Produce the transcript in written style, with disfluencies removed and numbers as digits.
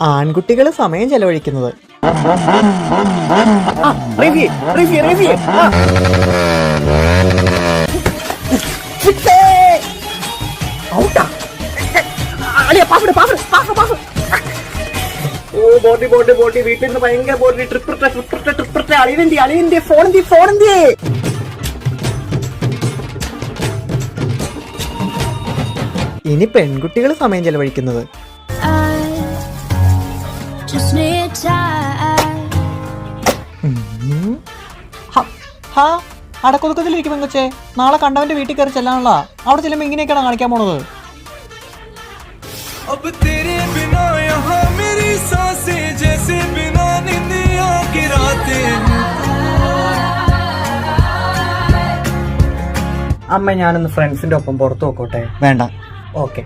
ആൺകുട്ടികൾ സമയം ചെലവഴിക്കുന്നത്. ബോട്ടി വീട്ടിൽ നിന്ന് ഭയങ്കര ബോട്ടി ട്രിപ്പ് അളിയന്റെ ഫോൺ ഇനി പെൺകുട്ടികൾ സമയം ചെലവഴിക്കുന്നത്. അടക്കൊതുക്കത്തിലിരിക്കും പെങ്കൊച്ചേ, നാളെ കണ്ടവന്റെ വീട്ടിൽ കയറി ചെല്ലാനുള്ള. അവിടെ ചെല്ലുമ്പോ ഇങ്ങനെയൊക്കെയാണ് കാണിക്കാൻ പോണത്. അമ്മ ഞാനൊന്ന് ഫ്രണ്ട്സിന്റെ ഒപ്പം പുറത്തു നോക്കോട്ടെ? വേണ്ട. ഓക്കെ.